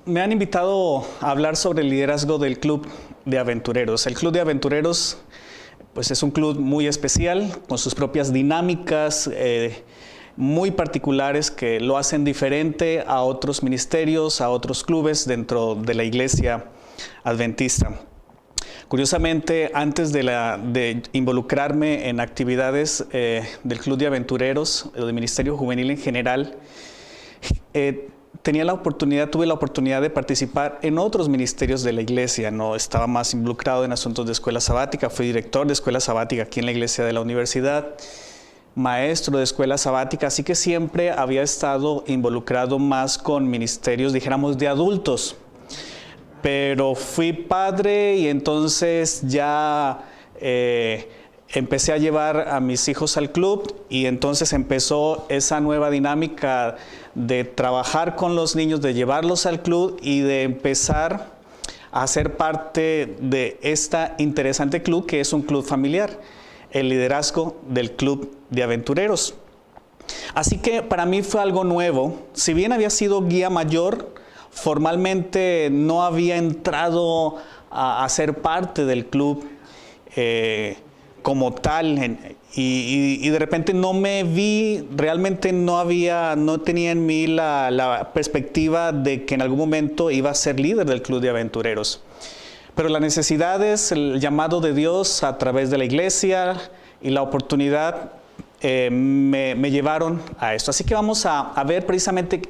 Me han invitado a hablar sobre el liderazgo del Club de Aventureros. El Club de Aventureros pues es un club muy especial, con sus propias dinámicas muy particulares que lo hacen diferente a otros ministerios, a otros clubes dentro de la iglesia adventista. Curiosamente, antes de involucrarme en actividades del Club de Aventureros, o del Ministerio Juvenil en general, tuve la oportunidad de participar en otros ministerios de la iglesia. No estaba más involucrado en asuntos de escuela sabática, fui director de escuela sabática aquí en la iglesia de la universidad, maestro de escuela sabática, así que siempre había estado involucrado más con ministerios, dijéramos, de adultos. Pero fui padre y entonces ya empecé a llevar a mis hijos al club y entonces empezó esa nueva dinámica de trabajar con los niños, de llevarlos al club y de empezar a ser parte de este interesante club que es un club familiar, el liderazgo del Club de Aventureros. Así que para mí fue algo nuevo. Si bien había sido guía mayor, formalmente no había entrado a ser parte del club como tal, y de repente no me vi, realmente no tenía en mí la perspectiva de que en algún momento iba a ser líder del Club de Aventureros. Pero las necesidades, el llamado de Dios a través de la iglesia y la oportunidad me llevaron a esto. Así que vamos a ver precisamente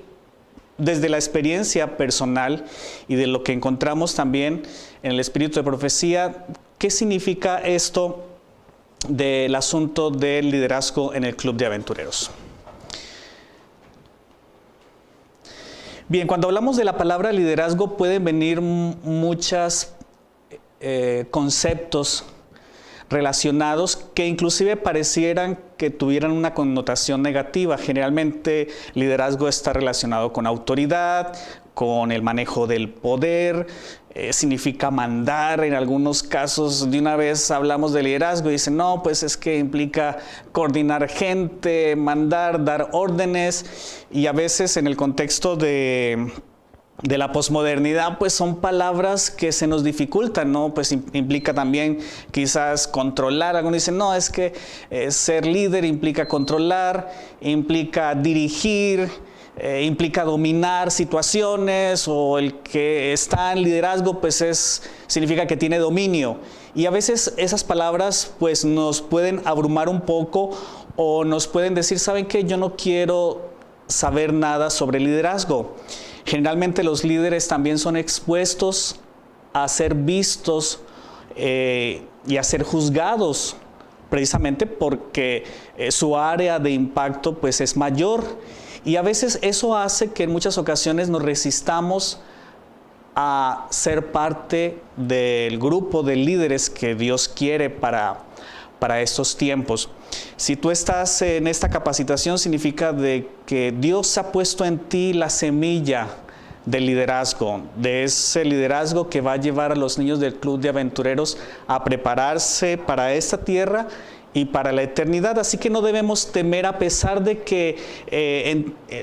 desde la experiencia personal y de lo que encontramos también en el espíritu de profecía, ¿qué significa esto del asunto del liderazgo en el Club de Aventureros? Bien, cuando hablamos de la palabra liderazgo pueden venir muchos conceptos relacionados que inclusive parecieran que tuvieran una connotación negativa. Generalmente liderazgo está relacionado con autoridad, con el manejo del poder, significa mandar. En algunos casos de una vez hablamos de liderazgo y dicen, no, pues es que implica coordinar gente, mandar, dar órdenes, y a veces en el contexto de la posmodernidad, pues son palabras que se nos dificultan, ¿no? Pues implica también quizás controlar. Algunos dicen, no, es que ser líder implica controlar, implica dirigir, implica dominar situaciones, o el que está en liderazgo, pues significa que tiene dominio. Y a veces esas palabras pues nos pueden abrumar un poco, o nos pueden decir, ¿saben qué? Yo no quiero saber nada sobre liderazgo. Generalmente los líderes también son expuestos a ser vistos y a ser juzgados, precisamente porque su área de impacto pues es mayor. Y a veces eso hace que en muchas ocasiones nos resistamos a ser parte del grupo de líderes que Dios quiere para estos tiempos. Si tú estás en esta capacitación, significa de que Dios ha puesto en ti la semilla del liderazgo, de ese liderazgo que va a llevar a los niños del Club de Aventureros a prepararse para esta tierra y para la eternidad. Así que no debemos temer, a pesar de que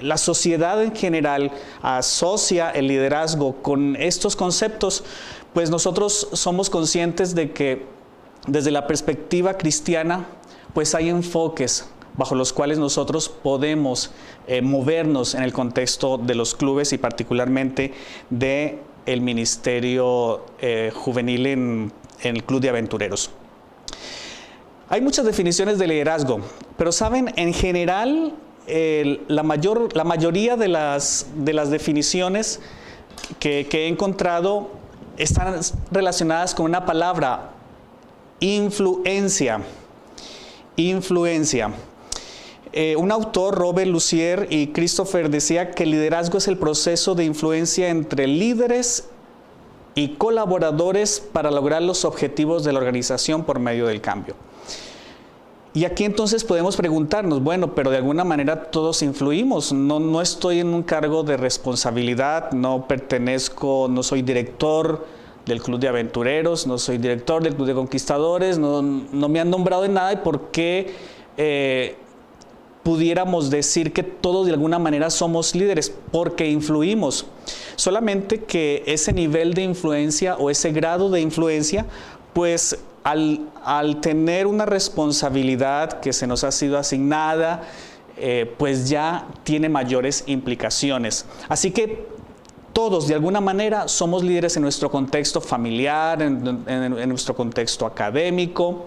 la sociedad en general asocia el liderazgo con estos conceptos, pues nosotros somos conscientes de que desde la perspectiva cristiana, pues hay enfoques bajo los cuales nosotros podemos movernos en el contexto de los clubes y particularmente del ministerio juvenil en el Club de Aventureros. Hay muchas definiciones de liderazgo, pero saben, en general la mayoría de las definiciones que he encontrado están relacionadas con una palabra: influencia. Influencia. Un autor, Robert Lucier y Christopher, decía que el liderazgo es el proceso de influencia entre líderes y colaboradores para lograr los objetivos de la organización por medio del cambio. Y aquí entonces podemos preguntarnos, bueno, pero de alguna manera todos influimos. No estoy en un cargo de responsabilidad, no soy director del Club de Aventureros, no soy director del Club de Conquistadores, no me han nombrado en nada. ¿Y por qué pudiéramos decir que todos de alguna manera somos líderes porque influimos. Solamente que ese nivel de influencia o ese grado de influencia, pues al tener una responsabilidad que se nos ha sido asignada, pues ya tiene mayores implicaciones. Así que todos de alguna manera somos líderes en nuestro contexto familiar, en nuestro contexto académico,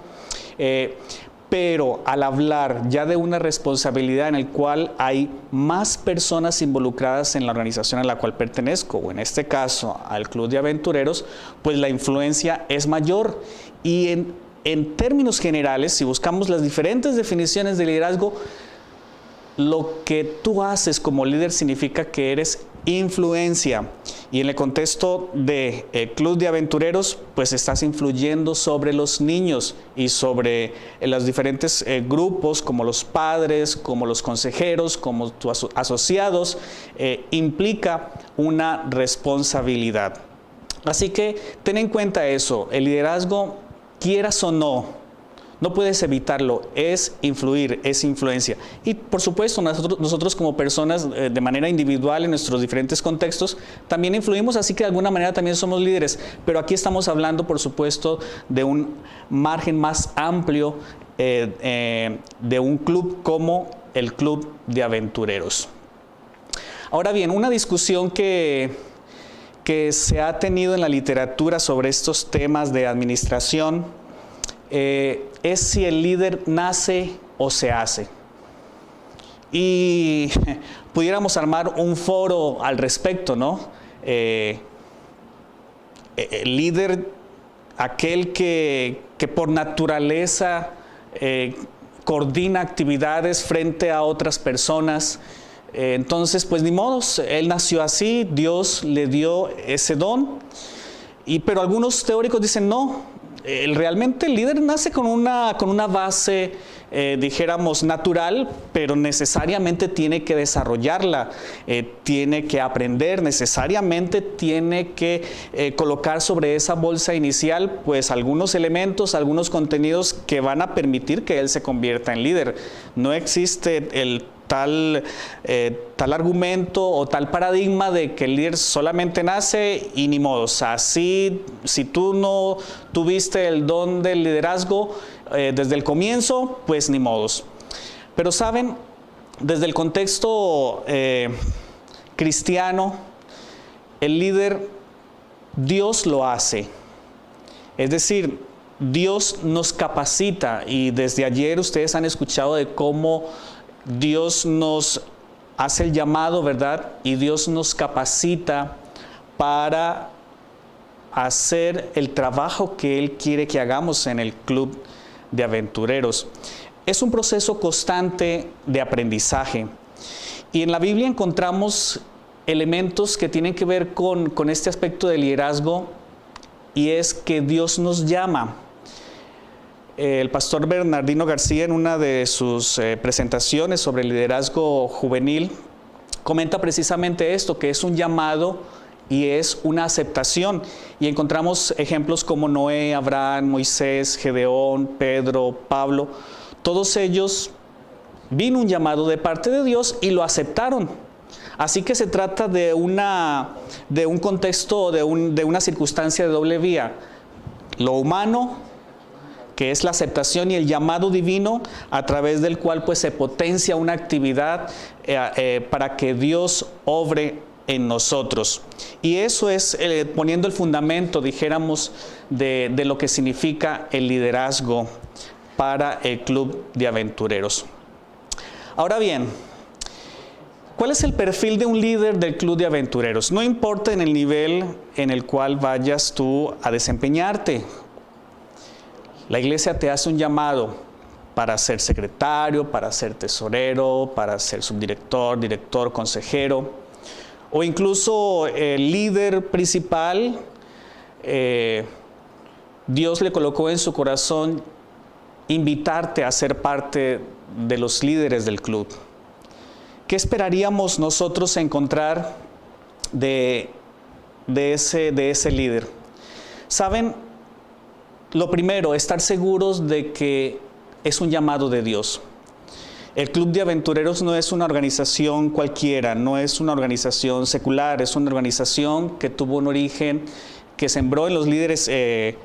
pero al hablar ya de una responsabilidad en el cual hay más personas involucradas en la organización a la cual pertenezco, o en este caso al Club de Aventureros, pues la influencia es mayor. Y en términos generales, si buscamos las diferentes definiciones de liderazgo, lo que tú haces como líder significa que eres influencia. Y en el contexto del Club de Aventureros, pues estás influyendo sobre los niños y sobre los diferentes grupos, como los padres, como los consejeros, como tus asociados. Implica una responsabilidad. Así que ten en cuenta eso. El liderazgo, quieras o no puedes evitarlo, es influir, es influencia. Y por supuesto, nosotros como personas de manera individual en nuestros diferentes contextos, también influimos, así que de alguna manera también somos líderes. Pero aquí estamos hablando, por supuesto, de un margen más amplio de un club como el Club de Aventureros. Ahora bien, una discusión que se ha tenido en la literatura sobre estos temas de administración es si el líder nace o se hace. Y pudiéramos armar un foro al respecto, ¿no? El líder, aquel que por naturaleza coordina actividades frente a otras personas. Entonces, pues ni modos, él nació así, Dios le dio ese don. Pero algunos teóricos dicen no. Realmente el líder nace con una base, dijéramos, natural, pero necesariamente tiene que desarrollarla, tiene que aprender, necesariamente tiene que colocar sobre esa bolsa inicial pues algunos elementos, algunos contenidos que van a permitir que él se convierta en líder. No existe el tal argumento o tal paradigma de que el líder solamente nace y ni modo. O sea, si tú no tuviste el don del liderazgo desde el comienzo, pues ni modos. Pero saben, desde el contexto cristiano, el líder, Dios lo hace. Es decir, Dios nos capacita, y desde ayer ustedes han escuchado de cómo Dios nos hace el llamado, ¿verdad? Y Dios nos capacita para hacer el trabajo que Él quiere que hagamos en el Club de Aventureros. Es un proceso constante de aprendizaje. Y en la Biblia encontramos elementos que tienen que ver con este aspecto de liderazgo, y es que Dios nos llama. El pastor Bernardino García, en una de sus presentaciones sobre el liderazgo juvenil, comenta precisamente esto, que es un llamado y es una aceptación. Y encontramos ejemplos como Noé, Abraham, Moisés, Gedeón, Pedro, Pablo. Todos ellos vino un llamado de parte de Dios y lo aceptaron. Así que se trata de un contexto, de una circunstancia de doble vía. Lo humano, que es la aceptación, y el llamado divino, a través del cual pues se potencia una actividad para que Dios obre en nosotros. Y eso es poniendo el fundamento, dijéramos, de lo que significa el liderazgo para el Club de Aventureros. Ahora bien, ¿cuál es el perfil de un líder del Club de Aventureros? No importa en el nivel en el cual vayas tú a desempeñarte. La iglesia te hace un llamado para ser secretario, para ser tesorero, para ser subdirector, director, consejero, o incluso el líder principal. Dios le colocó en su corazón invitarte a ser parte de los líderes del club. ¿Qué esperaríamos nosotros encontrar de ese líder? ¿Saben? Lo primero, estar seguros de que es un llamado de Dios. El Club de Aventureros no es una organización cualquiera, no es una organización secular, es una organización que tuvo un origen, que sembró en los líderes de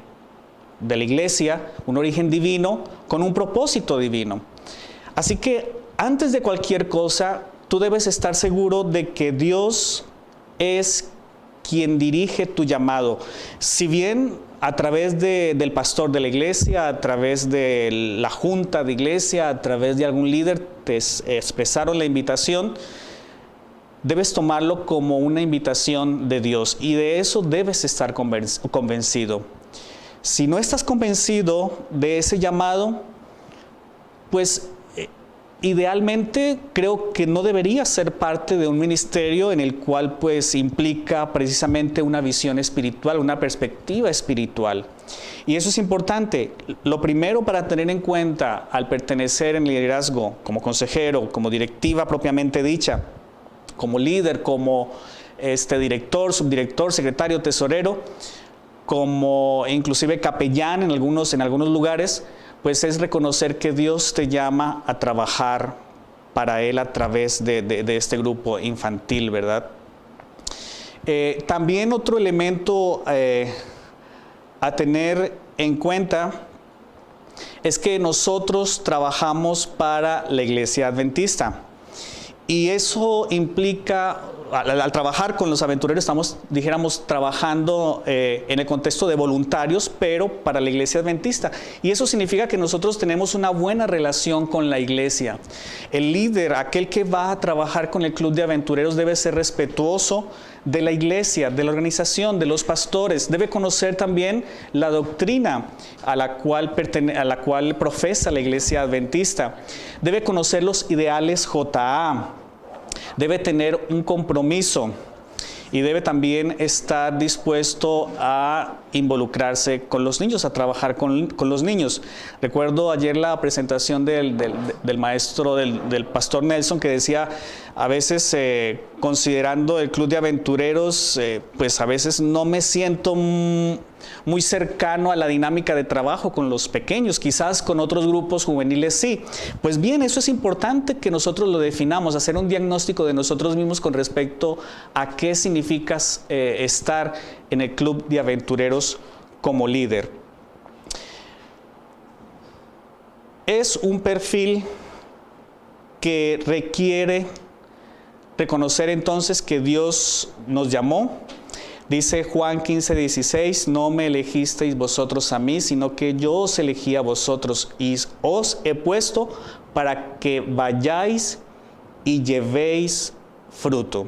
la iglesia, un origen divino, con un propósito divino. Así que antes de cualquier cosa, tú debes estar seguro de que Dios es quien dirige tu llamado. Si bien a través del pastor de la iglesia, a través de la junta de iglesia, a través de algún líder te expresaron la invitación, debes tomarlo como una invitación de Dios y de eso debes estar convencido. Si no estás convencido de ese llamado, pues idealmente creo que no debería ser parte de un ministerio en el cual pues implica precisamente una visión espiritual, una perspectiva espiritual. Y eso es importante. Lo primero para tener en cuenta al pertenecer en liderazgo, como consejero, como directiva propiamente dicha, como líder, como director, subdirector, secretario, tesorero, como inclusive capellán en algunos lugares, pues es reconocer que Dios te llama a trabajar para Él a través de este grupo infantil, ¿verdad? También otro elemento a tener en cuenta es que nosotros trabajamos para la Iglesia Adventista. Y eso implica, al trabajar con los aventureros, estamos, dijéramos, trabajando en el contexto de voluntarios, pero para la Iglesia Adventista. Y eso significa que nosotros tenemos una buena relación con la iglesia. El líder, aquel que va a trabajar con el Club de Aventureros, debe ser respetuoso de la iglesia, de la organización, de los pastores. Debe conocer también la doctrina a la cual profesa la Iglesia Adventista. Debe conocer los ideales JA. Debe tener un compromiso y debe también estar dispuesto a involucrarse con los niños, a trabajar con los niños. Recuerdo ayer la presentación del maestro, del pastor Nelson, que decía, a veces considerando el Club de Aventureros, pues a veces no me siento muy cercano a la dinámica de trabajo con los pequeños, quizás con otros grupos juveniles sí. Pues bien, eso es importante que nosotros lo definamos, hacer un diagnóstico de nosotros mismos con respecto a qué significa estar en el Club de Aventureros como líder. Es un perfil que requiere reconocer entonces que Dios nos llamó. Dice Juan 15:16, no me elegisteis vosotros a mí, sino que yo os elegí a vosotros y os he puesto para que vayáis y llevéis fruto.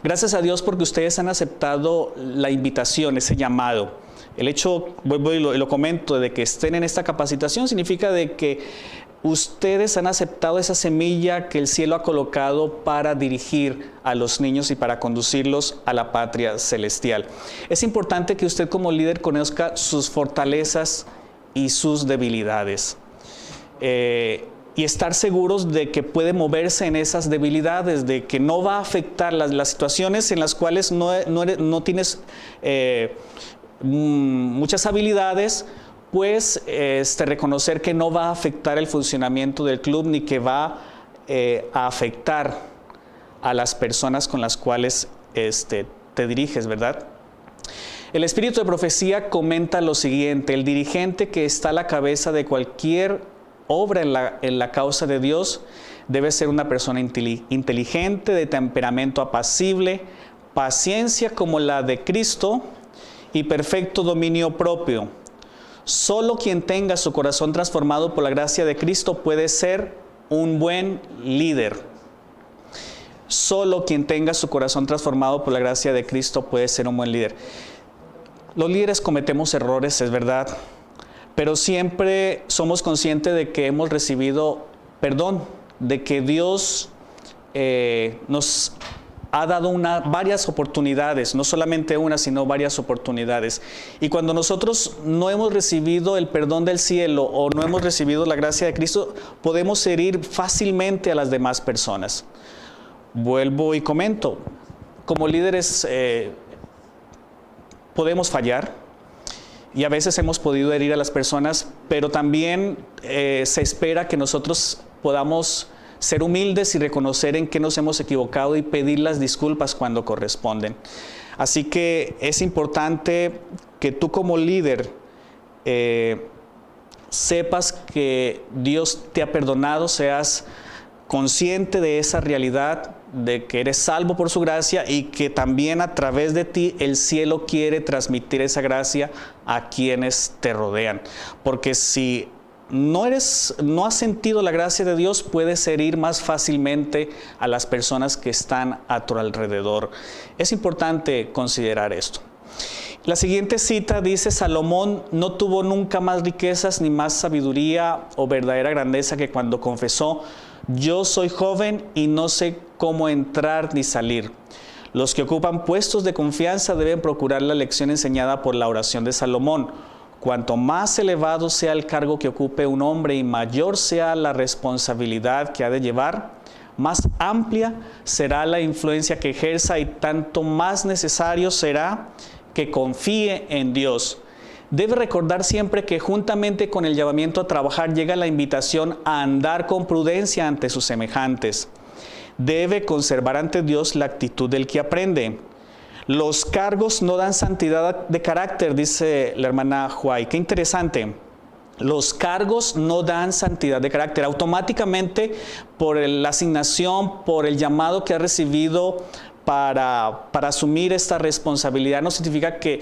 Gracias a Dios porque ustedes han aceptado la invitación, ese llamado. El hecho, vuelvo y lo comento, de que estén en esta capacitación significa de que ustedes han aceptado esa semilla que el cielo ha colocado para dirigir a los niños y para conducirlos a la patria celestial. Es importante que usted como líder conozca sus fortalezas y sus debilidades. Y estar seguros de que puede moverse en esas debilidades, de que no va a afectar las situaciones en las cuales no tienes muchas habilidades, pues reconocer que no va a afectar el funcionamiento del club ni que va a afectar a las personas con las cuales te diriges, ¿verdad? El espíritu de profecía comenta lo siguiente: el dirigente que está a la cabeza de cualquier obra en la causa de Dios debe ser una persona inteligente, de temperamento apacible, paciencia como la de Cristo y perfecto dominio propio. Solo quien tenga su corazón transformado por la gracia de Cristo puede ser un buen líder. Solo quien tenga su corazón transformado por la gracia de Cristo puede ser un buen líder. Los líderes cometemos errores, es verdad, pero siempre somos conscientes de que hemos recibido perdón, de que Dios nos ha dado varias oportunidades, no solamente una, sino varias oportunidades. Y cuando nosotros no hemos recibido el perdón del cielo o no hemos recibido la gracia de Cristo, podemos herir fácilmente a las demás personas. Vuelvo y comento, como líderes podemos fallar y a veces hemos podido herir a las personas, pero también se espera que nosotros podamos ser humildes y reconocer en qué nos hemos equivocado y pedir las disculpas cuando corresponden. Así que es importante que tú como líder sepas que Dios te ha perdonado, seas consciente de esa realidad, de que eres salvo por su gracia y que también a través de ti el cielo quiere transmitir esa gracia a quienes te rodean. Porque si no has sentido la gracia de Dios, puedes herir más fácilmente a las personas que están a tu alrededor. Es importante considerar esto. La siguiente cita dice: Salomón no tuvo nunca más riquezas ni más sabiduría o verdadera grandeza que cuando confesó: yo soy joven y no sé cómo entrar ni salir. Los que ocupan puestos de confianza deben procurar la lección enseñada por la oración de Salomón. Cuanto más elevado sea el cargo que ocupe un hombre y mayor sea la responsabilidad que ha de llevar, más amplia será la influencia que ejerza y tanto más necesario será que confíe en Dios. Debe recordar siempre que juntamente con el llamamiento a trabajar llega la invitación a andar con prudencia ante sus semejantes. Debe conservar ante Dios la actitud del que aprende. Los cargos no dan santidad de carácter, dice la hermana Huay. Qué interesante. Los cargos no dan santidad de carácter. Automáticamente, por la asignación, por el llamado que ha recibido para asumir esta responsabilidad, no significa que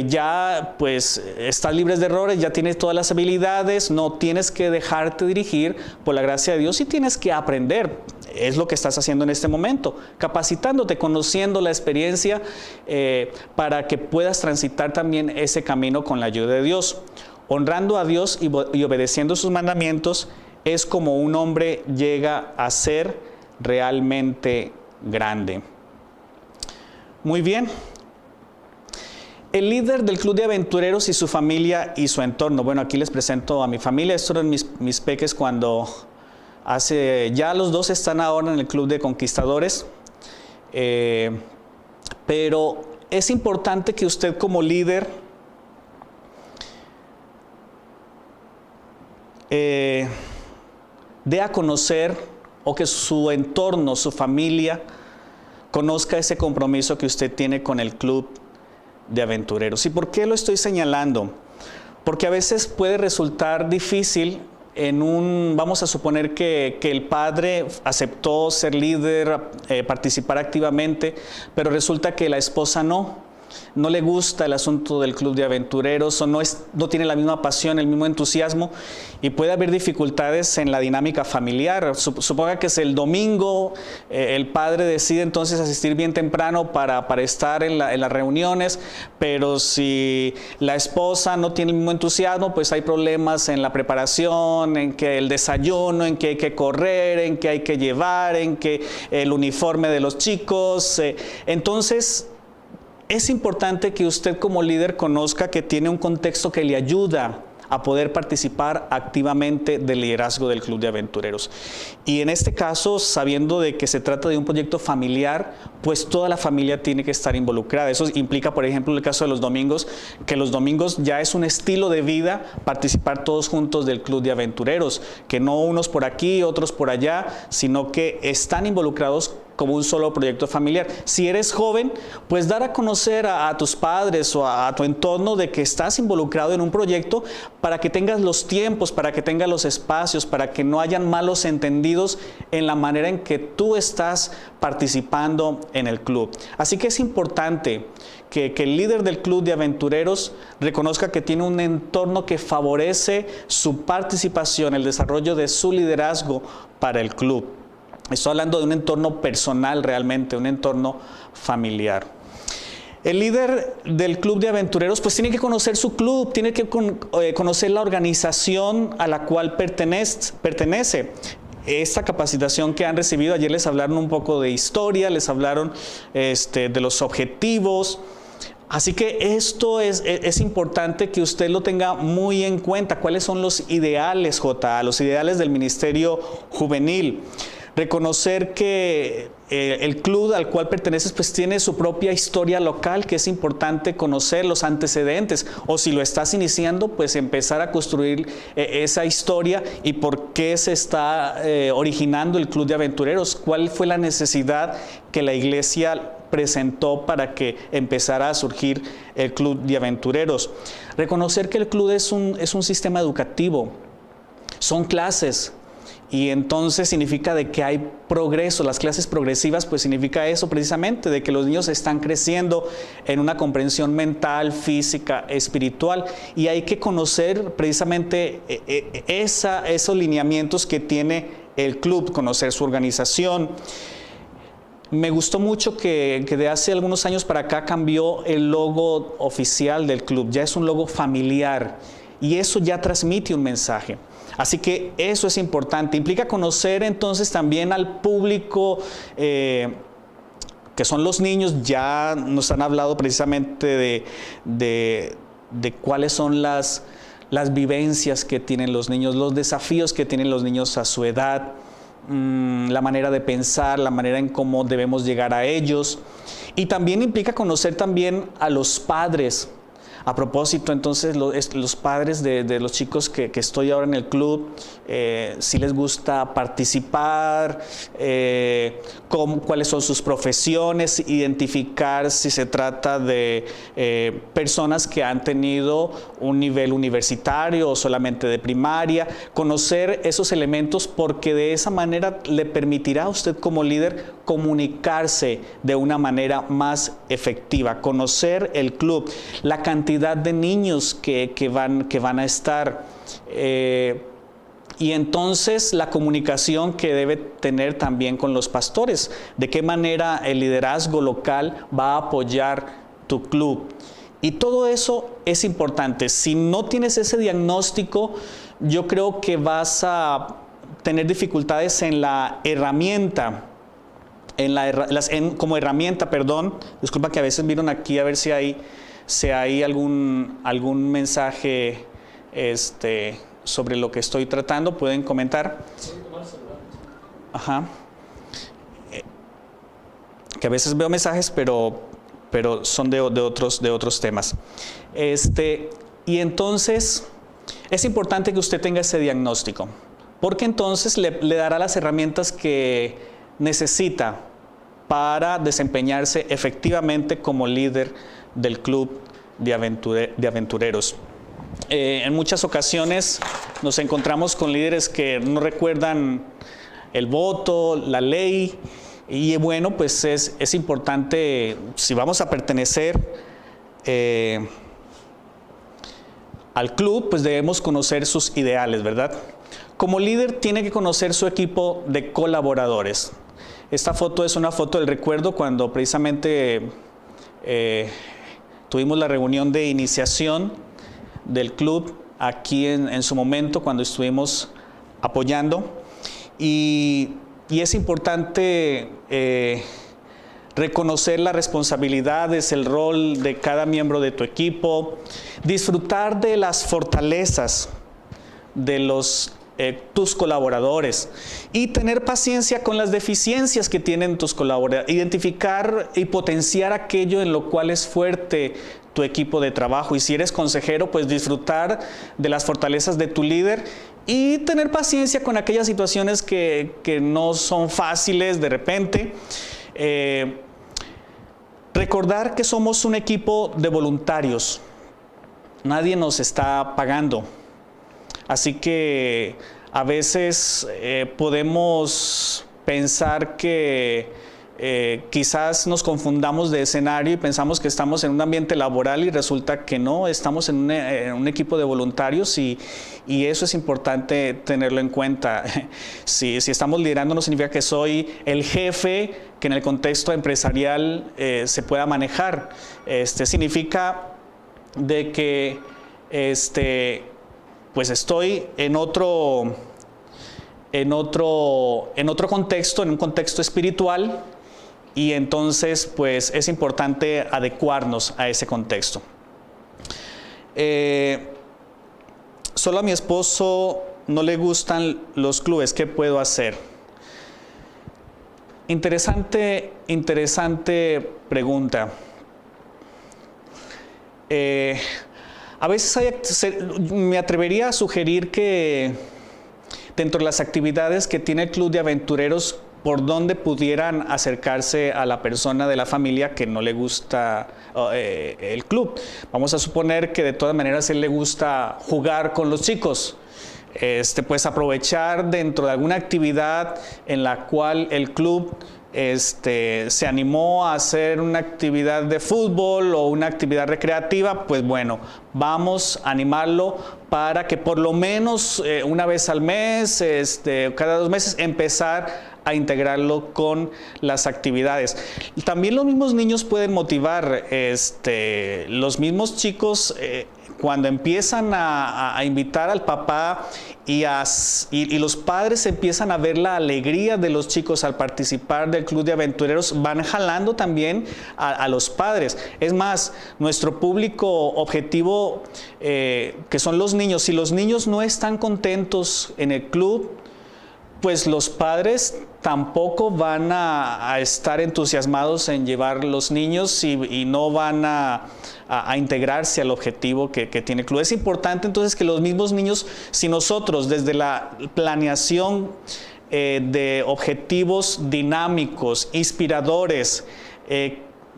ya pues estás libre de errores, ya tienes todas las habilidades, no tienes que dejarte dirigir por la gracia de Dios y tienes que aprender. Es lo que estás haciendo en este momento, capacitándote, conociendo la experiencia para que puedas transitar también ese camino con la ayuda de Dios. Honrando a Dios y obedeciendo sus mandamientos es como un hombre llega a ser realmente grande. Muy bien. El líder del club de aventureros y su familia y su entorno. Bueno, aquí les presento a mi familia. Estos eran mis peques cuando ya los dos están ahora en el club de conquistadores. Pero es importante que usted como líder dé a conocer, o que su entorno, su familia, conozca ese compromiso que usted tiene con el club de aventureros. ¿Y por qué lo estoy señalando? Porque a veces puede resultar difícil vamos a suponer que el padre aceptó ser líder, participar activamente, pero resulta que la esposa no le gusta el asunto del club de aventureros o no tiene la misma pasión, el mismo entusiasmo, y puede haber dificultades en la dinámica familiar. Suponga que es el domingo, el padre decide entonces asistir bien temprano para estar en las reuniones, pero si la esposa no tiene el mismo entusiasmo, pues hay problemas en la preparación, en que el desayuno, en que hay que correr, en que hay que llevar, en que el uniforme de los chicos. Entonces, es importante que usted como líder conozca que tiene un contexto que le ayuda a poder participar activamente del liderazgo del club de aventureros. Y en este caso, sabiendo de que se trata de un proyecto familiar, pues toda la familia tiene que estar involucrada. Eso implica, por ejemplo, en el caso de los domingos, que los domingos ya es un estilo de vida participar todos juntos del club de aventureros, que no unos por aquí, otros por allá, sino que están involucrados como un solo proyecto familiar. Si eres joven, pues dar a conocer a tus padres o a tu entorno de que estás involucrado en un proyecto para que tengas los tiempos, para que tengas los espacios, para que no hayan malos entendidos en la manera en que tú estás participando en el club. Así que es importante que el líder del club de aventureros reconozca que tiene un entorno que favorece su participación, el desarrollo de su liderazgo para el club. Estoy hablando de un entorno personal realmente, un entorno familiar. El líder del club de aventureros pues tiene que conocer su club, tiene que conocer la organización a la cual pertenece. Esta capacitación que han recibido, ayer les hablaron un poco de historia, les hablaron de los objetivos. Así que esto es importante que usted lo tenga muy en cuenta. ¿Cuáles son los ideales, los ideales del ministerio juvenil? Reconocer que el club al cual perteneces pues tiene su propia historia local, que es importante conocer los antecedentes, o si lo estás iniciando, pues empezar a construir esa historia y por qué se está originando el Club de Aventureros, cuál fue la necesidad que la iglesia presentó para que empezara a surgir el Club de Aventureros. Reconocer que el club es un sistema educativo, son clases. Y entonces significa de que hay progreso. Las clases progresivas pues significa eso precisamente, de que los niños están creciendo en una comprensión mental, física, espiritual, y hay que conocer precisamente esos lineamientos que tiene el club, conocer su organización. Me gustó mucho que de hace algunos años para acá cambió el logo oficial del club, ya es un logo familiar y eso ya transmite un mensaje. Así que eso es importante, implica conocer entonces también al público que son los niños. Ya nos han hablado precisamente de cuáles son las vivencias que tienen los niños, los desafíos que tienen los niños a su edad, la manera de pensar, la manera en cómo debemos llegar a ellos. Y también implica conocer también a los padres. A propósito, entonces, los padres de los chicos que estoy ahora en el club, si les gusta participar, cuáles son sus profesiones, identificar si se trata de personas que han tenido un nivel universitario o solamente de primaria, conocer esos elementos porque de esa manera le permitirá a usted como líder comunicarse de una manera más efectiva, conocer el club, la cantidad de niños que van a estar, y entonces la comunicación que debe tener también con los pastores, de qué manera el liderazgo local va a apoyar tu club. Y todo eso es importante. Si no tienes ese diagnóstico, yo creo que vas a tener dificultades en la herramienta, como herramienta, disculpa que a veces miran aquí a ver si hay algún mensaje sobre lo que estoy tratando, pueden comentar. Ajá. Que a veces veo mensajes, pero son de otros temas. Y entonces es importante que usted tenga ese diagnóstico, porque entonces le dará las herramientas que necesita para desempeñarse efectivamente como líder del club de aventureros. En muchas ocasiones nos encontramos con líderes que no recuerdan el voto, la ley, y bueno, pues es importante, si vamos a pertenecer al club, pues debemos conocer sus ideales, ¿verdad? Como líder tiene que conocer su equipo de colaboradores. Esta foto es una foto del recuerdo cuando precisamente tuvimos la reunión de iniciación del club aquí en su momento, cuando estuvimos apoyando. Y es importante reconocer las responsabilidades, el rol de cada miembro de tu equipo, disfrutar de las fortalezas de tus colaboradores y tener paciencia con las deficiencias que tienen tus colaboradores, identificar y potenciar aquello en lo cual es fuerte tu equipo de trabajo, y si eres consejero, pues disfrutar de las fortalezas de tu líder y tener paciencia con aquellas situaciones que no son fáciles de repente. Recordar que somos un equipo de voluntarios, nadie nos está pagando. Así que a veces podemos pensar que quizás nos confundamos de escenario y pensamos que estamos en un ambiente laboral y resulta que no, estamos en un equipo de voluntarios, y eso es importante tenerlo en cuenta. Si estamos liderando, no significa que soy el jefe que en el contexto empresarial se pueda manejar. Significa de que pues estoy en otro contexto, en un contexto espiritual, y entonces pues es importante adecuarnos a ese contexto. Solo a mi esposo no le gustan los clubes, ¿qué puedo hacer? Interesante pregunta. A veces me atrevería a sugerir que dentro de las actividades que tiene el Club de Aventureros, por donde pudieran acercarse a la persona de la familia que no le gusta el club. Vamos a suponer que de todas maneras a él le gusta jugar con los chicos. Pues aprovechar dentro de alguna actividad en la cual el club se animó a hacer una actividad de fútbol o una actividad recreativa, pues bueno, vamos a animarlo para que por lo menos una vez al mes, cada 2 meses, empezar a integrarlo con las actividades. También los mismos niños pueden motivar, los mismos chicos cuando empiezan a invitar al papá y los padres empiezan a ver la alegría de los chicos al participar del Club de Aventureros, van jalando también a los padres. Es más, nuestro público objetivo, que son los niños, si los niños no están contentos en el club, pues los padres tampoco van a estar entusiasmados en llevar los niños y no van a integrarse al objetivo que tiene el club. Es importante entonces que los mismos niños, si nosotros desde la planeación de objetivos dinámicos, inspiradores,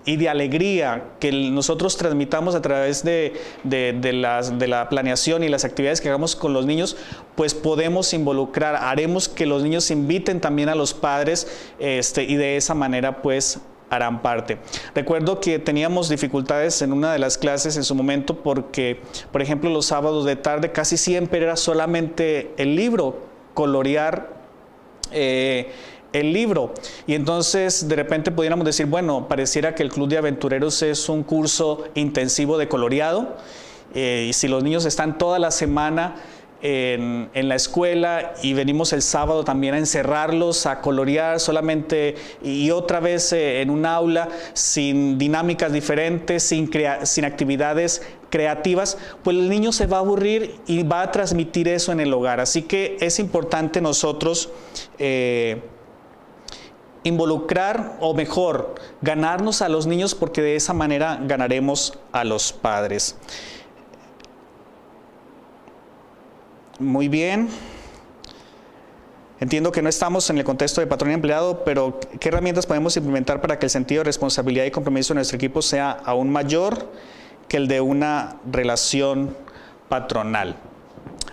y de alegría que nosotros transmitamos a través de la planeación y las actividades que hagamos con los niños, pues podemos involucrar, haremos que los niños inviten también a los padres y de esa manera pues harán parte. Recuerdo que teníamos dificultades en una de las clases en su momento porque, por ejemplo, los sábados de tarde casi siempre era solamente el libro, colorear el libro, y entonces de repente pudiéramos decir, bueno, pareciera que el Club de Aventureros es un curso intensivo de coloreado, y si los niños están toda la semana en la escuela y venimos el sábado también a encerrarlos a colorear solamente y otra vez en un aula sin dinámicas diferentes, sin actividades creativas, pues el niño se va a aburrir y va a transmitir eso en el hogar. Así que es importante nosotros involucrar, o mejor, ganarnos a los niños, porque de esa manera ganaremos a los padres. Muy bien. Entiendo que no estamos en el contexto de patrón y empleado, pero ¿qué herramientas podemos implementar para que el sentido de responsabilidad y compromiso de nuestro equipo sea aún mayor que el de una relación patronal?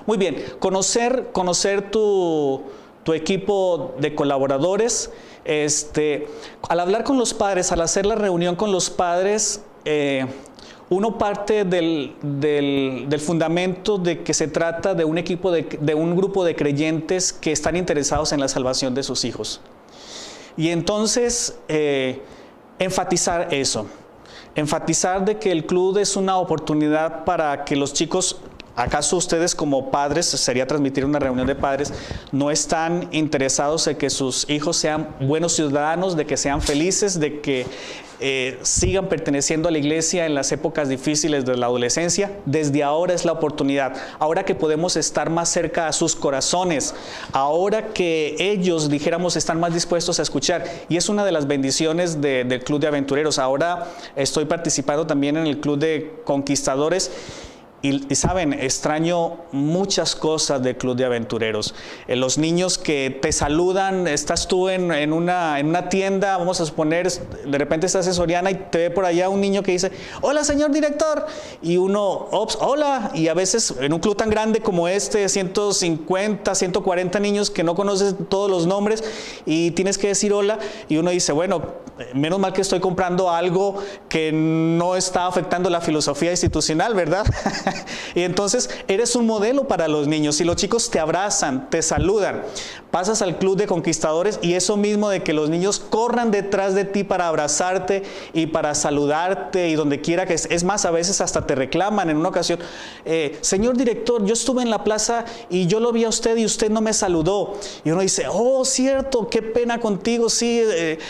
Muy bien, conocer tu equipo de colaboradores. Al hablar con los padres, al hacer la reunión con los padres, uno parte del fundamento de que se trata de un equipo, de un grupo de creyentes que están interesados en la salvación de sus hijos. Y entonces, enfatizar eso, enfatizar de que el club es una oportunidad para que los chicos, ¿acaso ustedes como padres, sería transmitir una reunión de padres, no están interesados en que sus hijos sean buenos ciudadanos, de que sean felices, de que sigan perteneciendo a la iglesia en las épocas difíciles de la adolescencia? Desde ahora es la oportunidad, ahora que podemos estar más cerca a sus corazones, ahora que ellos, dijéramos, están más dispuestos a escuchar, y es una de las bendiciones del Club de Aventureros. Ahora estoy participando también en el Club de Conquistadores. Y saben, extraño muchas cosas del Club de Aventureros. Los niños que te saludan, estás tú en una tienda, vamos a suponer, de repente estás en Soriana y te ve por allá un niño que dice, hola señor director, y uno, ops, hola, y a veces en un club tan grande como 150, 140 niños que no conoces todos los nombres y tienes que decir hola, y uno dice, bueno, menos mal que estoy comprando algo que no está afectando la filosofía institucional, ¿verdad? Y entonces eres un modelo para los niños, y los chicos te abrazan, te saludan. Pasas al Club de Conquistadores y eso mismo de que los niños corran detrás de ti para abrazarte y para saludarte, y donde quiera que es más, a veces hasta te reclaman. En una ocasión, señor director, yo estuve en la plaza y yo lo vi a usted y usted no me saludó. Y uno dice, oh, cierto, qué pena contigo, sí,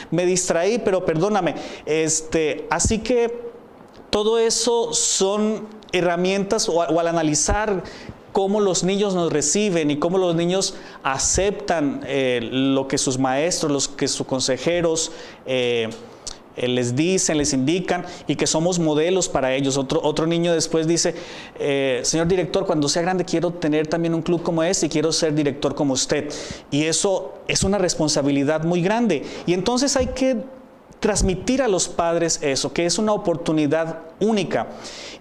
me distraí, pero perdóname. Así que todo eso son herramientas, o al analizar cómo los niños nos reciben y cómo los niños aceptan lo que sus maestros, los que sus consejeros les dicen, les indican, y que somos modelos para ellos. Otro niño después dice, señor director, cuando sea grande quiero tener también un club como este y quiero ser director como usted. Y eso es una responsabilidad muy grande. Y entonces hay que transmitir a los padres eso, que es una oportunidad única.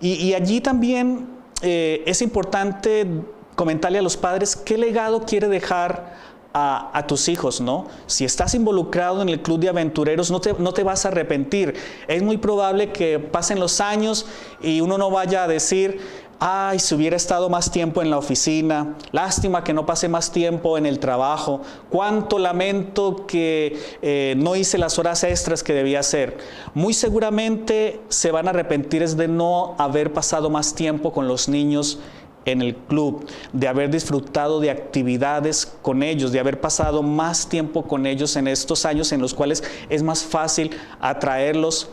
Y allí también es importante comentarle a los padres qué legado quiere dejar a tus hijos, ¿no? Si estás involucrado en el club de aventureros, no te vas a arrepentir. Es muy probable que pasen los años y uno no vaya a decir, ay, si hubiera estado más tiempo en la oficina, lástima que no pasé más tiempo en el trabajo, cuánto lamento que no hice las horas extras que debía hacer. Muy seguramente se van a arrepentir es de no haber pasado más tiempo con los niños en el club, de haber disfrutado de actividades con ellos, de haber pasado más tiempo con ellos en estos años en los cuales es más fácil atraerlos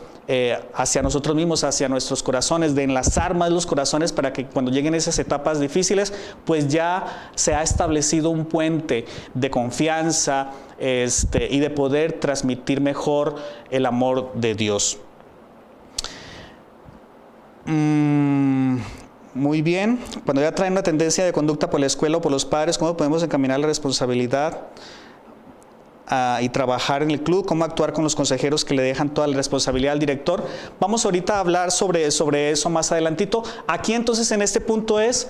hacia nosotros mismos, hacia nuestros corazones, de enlazar más los corazones para que cuando lleguen esas etapas difíciles, pues ya se ha establecido un puente de confianza y de poder transmitir mejor el amor de Dios. Muy bien, cuando ya traen una tendencia de conducta por la escuela o por los padres, ¿cómo podemos encaminar la responsabilidad y trabajar en el club? ¿Cómo actuar con los consejeros que le dejan toda la responsabilidad al director? Vamos ahorita a hablar sobre eso más adelantito. Aquí entonces en este punto es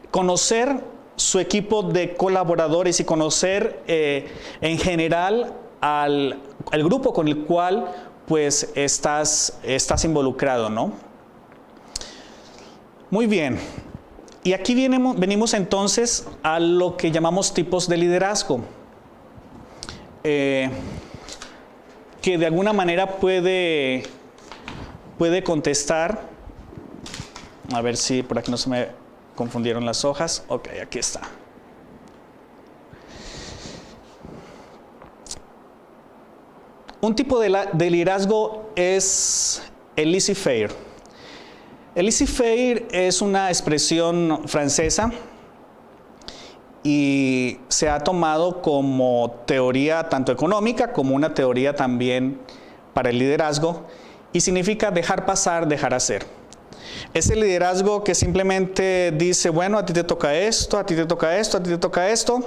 conocer su equipo de colaboradores y conocer en general al grupo con el cual pues estás involucrado, ¿no? Muy bien, y aquí venimos entonces a lo que llamamos tipos de liderazgo, que de alguna manera puede contestar, a ver si por aquí no se me confundieron las hojas, ok, aquí está. Un tipo de liderazgo es el laissez-faire. El laissez-faire es una expresión francesa y se ha tomado como teoría tanto económica como una teoría también para el liderazgo, y significa dejar pasar, dejar hacer. Es el liderazgo que simplemente dice, bueno, a ti te toca esto, a ti te toca esto, a ti te toca esto,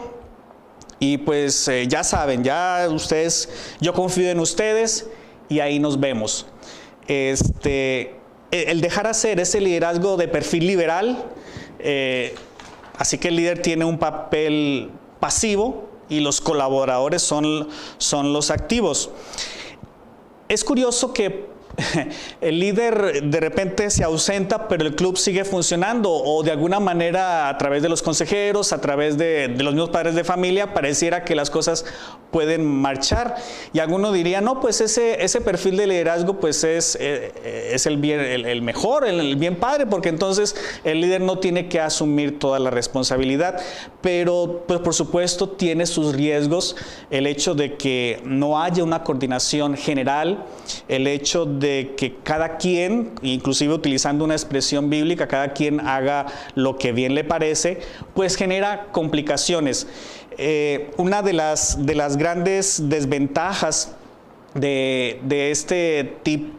y pues ya saben, ya ustedes, yo confío en ustedes y ahí nos vemos. El dejar hacer es el liderazgo de perfil liberal, así que el líder tiene un papel pasivo y los colaboradores son los activos. Es curioso que el líder de repente se ausenta, pero el club sigue funcionando, o de alguna manera a través de los consejeros, a través de los mismos padres de familia, pareciera que las cosas pueden marchar. Y alguno diría, no, pues ese perfil de liderazgo pues es el mejor, el bien padre, porque entonces el líder no tiene que asumir toda la responsabilidad. Pero pues por supuesto tiene sus riesgos el hecho de que no haya una coordinación general, el hecho de que cada quien, inclusive utilizando una expresión bíblica, cada quien haga lo que bien le parece, pues genera complicaciones. Una de las grandes desventajas de este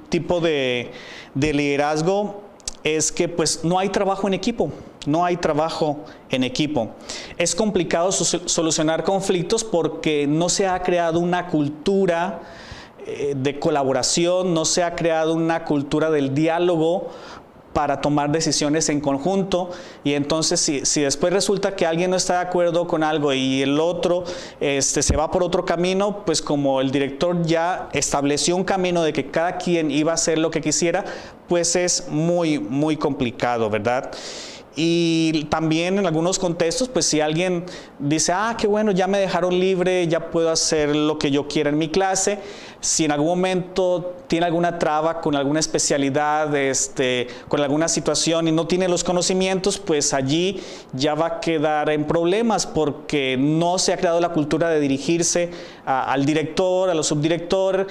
tipo de liderazgo es que pues no hay trabajo en equipo. No hay trabajo en equipo. Es complicado solucionar conflictos porque no se ha creado una cultura de colaboración, no se ha creado una cultura del diálogo para tomar decisiones en conjunto, y entonces si después resulta que alguien no está de acuerdo con algo y el otro se va por otro camino, pues como el director ya estableció un camino de que cada quien iba a hacer lo que quisiera, pues es muy, muy complicado, ¿verdad? Y también en algunos contextos, pues si alguien dice, qué bueno, ya me dejaron libre, ya puedo hacer lo que yo quiera en mi clase, si en algún momento tiene alguna traba con alguna especialidad, con alguna situación y no tiene los conocimientos, pues allí ya va a quedar en problemas porque no se ha creado la cultura de dirigirse al director, a los subdirector,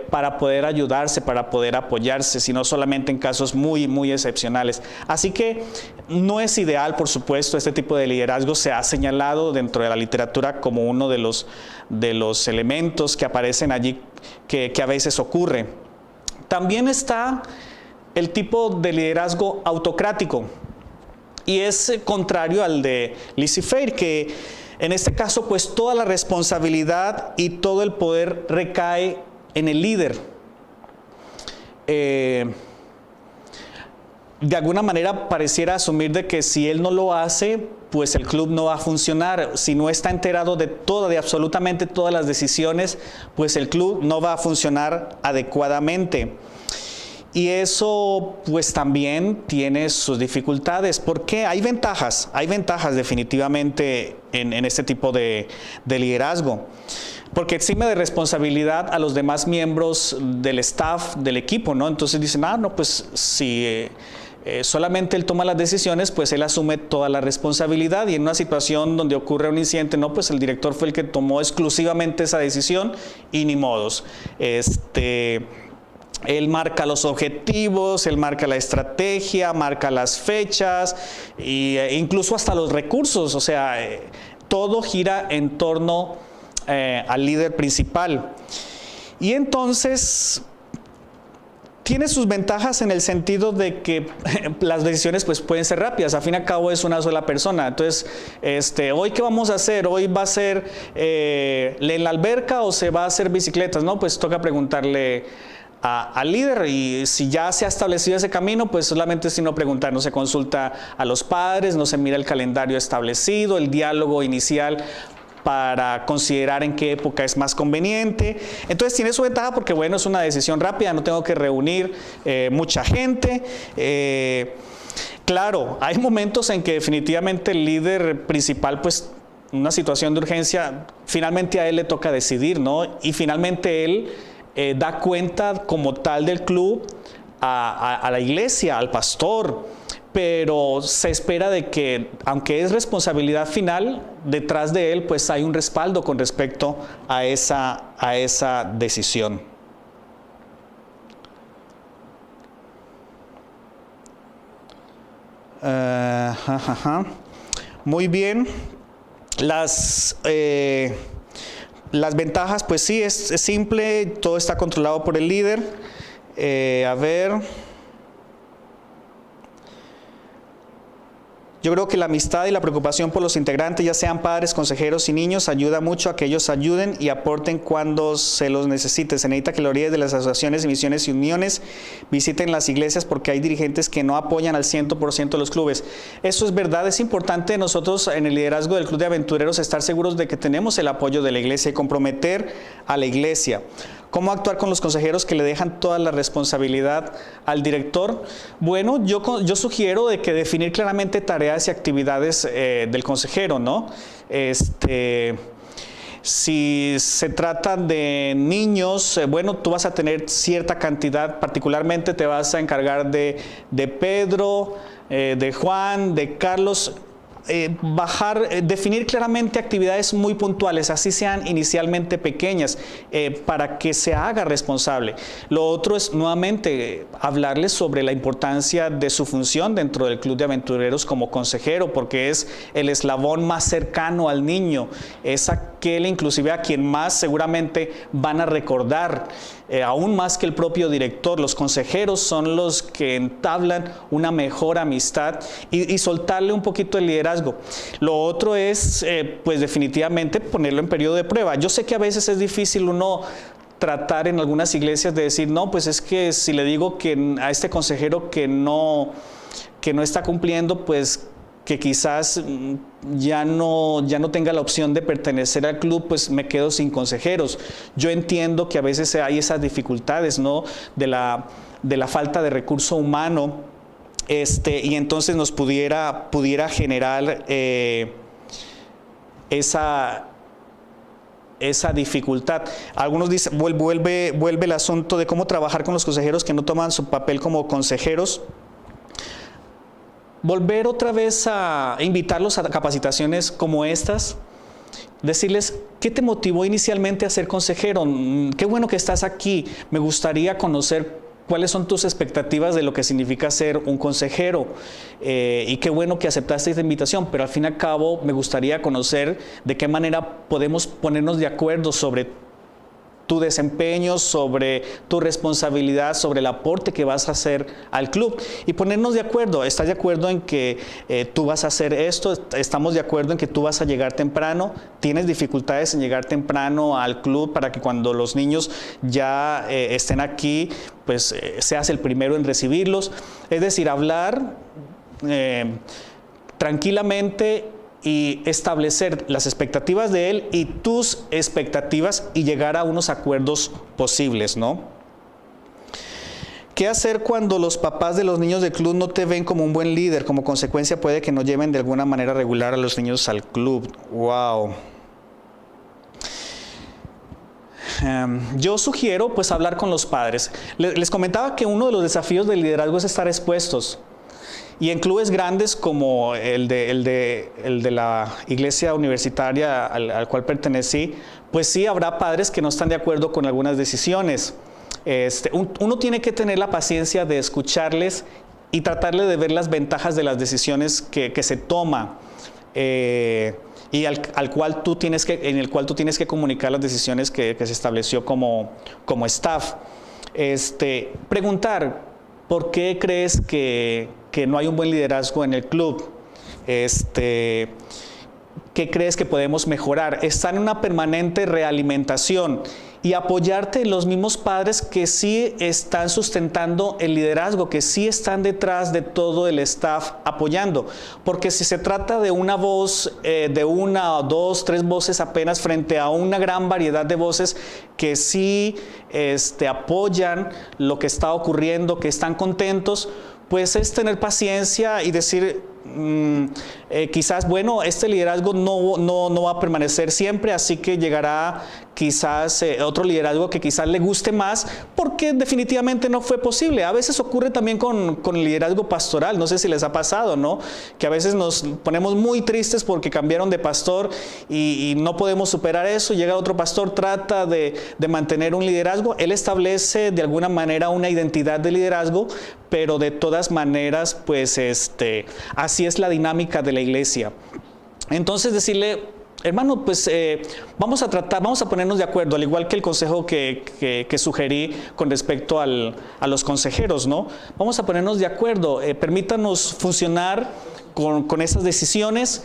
para poder ayudarse, para poder apoyarse, sino solamente en casos muy, muy excepcionales. Así que no es ideal, por supuesto, este tipo de liderazgo se ha señalado dentro de la literatura como uno de los elementos que aparecen allí que a veces ocurre. También está el tipo de liderazgo autocrático, y es contrario al de laissez-faire, que en este caso pues toda la responsabilidad y todo el poder recae en el líder. De alguna manera pareciera asumir de que si él no lo hace, pues el club no va a funcionar. Si no está enterado de absolutamente todas las decisiones, pues el club no va a funcionar adecuadamente. Y eso pues también tiene sus dificultades, porque hay ventajas definitivamente en este tipo de liderazgo, porque exime de responsabilidad a los demás miembros del staff, del equipo, ¿no? Entonces dicen, no, pues si solamente él toma las decisiones, pues él asume toda la responsabilidad, y en una situación donde ocurre un incidente, no, pues el director fue el que tomó exclusivamente esa decisión y ni modos. Él marca los objetivos, él marca la estrategia, marca las fechas e incluso hasta los recursos. O sea, todo gira en torno al líder principal. Y entonces tiene sus ventajas en el sentido de que las decisiones pues pueden ser rápidas. A fin y al cabo es una sola persona. Entonces, ¿hoy qué vamos a hacer? ¿Hoy va a ser en la alberca o se va a hacer bicicletas? No, pues toca preguntarle al líder, y si ya se ha establecido ese camino, pues solamente sino preguntar, no se consulta a los padres, no se mira el calendario establecido, el diálogo inicial para considerar en qué época es más conveniente. Entonces tiene su ventaja porque, bueno, es una decisión rápida, no tengo que reunir mucha gente. Claro, hay momentos en que definitivamente el líder principal, pues, una situación de urgencia, finalmente a él le toca decidir, ¿no? Y finalmente él da cuenta como tal del club a la iglesia, al pastor, pero se espera de que, aunque es responsabilidad final, detrás de él pues hay un respaldo con respecto a esa decisión. Muy bien. Las ventajas, pues sí, es simple, todo está controlado por el líder. A ver, yo creo que la amistad y la preocupación por los integrantes, ya sean padres, consejeros y niños, ayuda mucho a que ellos ayuden y aporten cuando se los necesite. Se necesita que los líderes de las asociaciones, misiones y uniones visiten las iglesias, porque hay dirigentes que no apoyan al 100% de los clubes. Eso es verdad. Es importante nosotros en el liderazgo del Club de Aventureros estar seguros de que tenemos el apoyo de la iglesia y comprometer a la iglesia. ¿Cómo actuar con los consejeros que le dejan toda la responsabilidad al director? Bueno, yo sugiero de que definir claramente tareas y actividades del consejero, ¿no? Si se trata de niños, bueno, tú vas a tener cierta cantidad, particularmente te vas a encargar de Pedro, de Juan, de Carlos. Definir claramente actividades muy puntuales, así sean inicialmente pequeñas, para que se haga responsable. Lo otro es nuevamente hablarles sobre la importancia de su función dentro del Club de Aventureros como consejero, porque es el eslabón más cercano al niño, es aquel inclusive a quien más seguramente van a recordar, aún más que el propio director. Los consejeros son los que entablan una mejor amistad y soltarle un poquito el liderazgo. Lo otro es, pues definitivamente ponerlo en periodo de prueba. Yo sé que a veces es difícil uno tratar en algunas iglesias de decir, no, pues es que si le digo que a este consejero que no está cumpliendo, pues que quizás ya no tenga la opción de pertenecer al club, pues me quedo sin consejeros. Yo entiendo que a veces hay esas dificultades, ¿no? de la falta de recurso humano, y entonces nos pudiera generar esa dificultad. Algunos dicen, vuelve el asunto de cómo trabajar con los consejeros que no toman su papel como consejeros. Volver otra vez a invitarlos a capacitaciones como estas, decirles, ¿qué te motivó inicialmente a ser consejero? Qué bueno que estás aquí, me gustaría conocer cuáles son tus expectativas de lo que significa ser un consejero, y qué bueno que aceptaste esta invitación, pero al fin y al cabo me gustaría conocer de qué manera podemos ponernos de acuerdo sobre tu desempeño, sobre tu responsabilidad, sobre el aporte que vas a hacer al club y ponernos de acuerdo. ¿Estás de acuerdo en que tú vas a hacer esto? ¿Estamos de acuerdo en que tú vas a llegar temprano? ¿Tienes dificultades en llegar temprano al club para que cuando los niños ya estén aquí, pues seas el primero en recibirlos? Es decir, hablar tranquilamente y establecer las expectativas de él y tus expectativas y llegar a unos acuerdos posibles, ¿no? ¿Qué hacer cuando los papás de los niños del club no te ven como un buen líder? Como consecuencia puede que no lleven de alguna manera regular a los niños al club. ¡Wow! Yo sugiero pues hablar con los padres. Les comentaba que uno de los desafíos del liderazgo es estar expuestos. Y en clubes grandes como el de la iglesia universitaria al cual pertenecí, pues sí habrá padres que no están de acuerdo con algunas decisiones. Uno tiene que tener la paciencia de escucharles y tratarle de ver las ventajas de las decisiones que se toma, y en el cual tú tienes que comunicar las decisiones que se estableció como staff. Preguntar, ¿por qué crees que no hay un buen liderazgo en el club? ¿Qué crees que podemos mejorar? Está en una permanente realimentación y apoyarte en los mismos padres que sí están sustentando el liderazgo, que sí están detrás de todo el staff apoyando. Porque si se trata de una voz, de una, dos, tres voces apenas frente a una gran variedad de voces que sí apoyan lo que está ocurriendo, que están contentos, pues es tener paciencia y decir, quizás, bueno, este liderazgo no va a permanecer siempre, así que llegará quizás otro liderazgo que quizás le guste más, porque definitivamente no fue posible. A veces ocurre también con el liderazgo pastoral, no sé si les ha pasado, ¿no? Que a veces nos ponemos muy tristes porque cambiaron de pastor y no podemos superar eso. Llega otro pastor, trata de mantener un liderazgo, él establece de alguna manera una identidad de liderazgo, pero de todas maneras, pues así es la dinámica de la iglesia. Entonces decirle, hermano, pues vamos a ponernos de acuerdo, al igual que el consejo que sugerí con respecto a los consejeros, ¿no? Vamos a ponernos de acuerdo, permítanos funcionar con esas decisiones,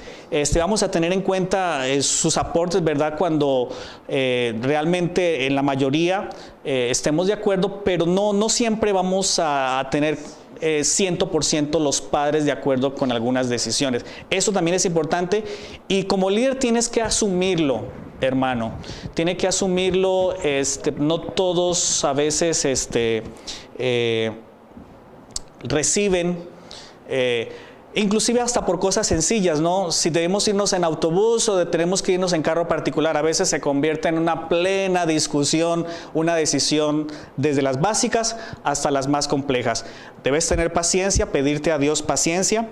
vamos a tener en cuenta sus aportes, ¿verdad? Cuando realmente en la mayoría estemos de acuerdo, pero no siempre vamos a tener 100% los padres de acuerdo con algunas decisiones. Eso también es importante y como líder tienes que asumirlo, hermano. Tiene que asumirlo, no todos a veces reciben, inclusive hasta por cosas sencillas, ¿no? Si debemos irnos en autobús o tenemos que irnos en carro particular, a veces se convierte en una plena discusión, una decisión desde las básicas hasta las más complejas. Debes tener paciencia, pedirte a Dios paciencia.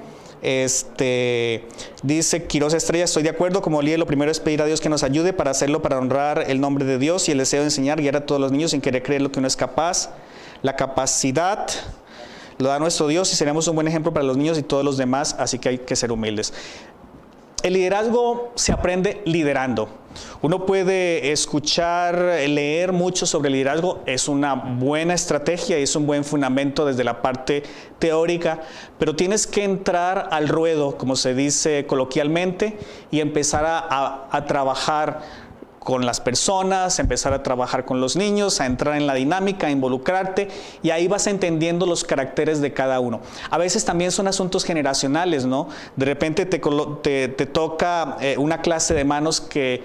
Dice Quiroz Estrella, estoy de acuerdo, como líder lo primero es pedir a Dios que nos ayude para hacerlo, para honrar el nombre de Dios y el deseo de enseñar, guiar a todos los niños sin querer creer lo que uno es capaz. La capacidad lo da nuestro Dios y seremos un buen ejemplo para los niños y todos los demás, así que hay que ser humildes. El liderazgo se aprende liderando. Uno puede escuchar, leer mucho sobre el liderazgo, es una buena estrategia y es un buen fundamento desde la parte teórica, pero tienes que entrar al ruedo, como se dice coloquialmente, y empezar a trabajar con las personas, empezar a trabajar con los niños, a entrar en la dinámica, a involucrarte, y ahí vas entendiendo los caracteres de cada uno. A veces también son asuntos generacionales, ¿no? De repente te toca una clase de hermanos que,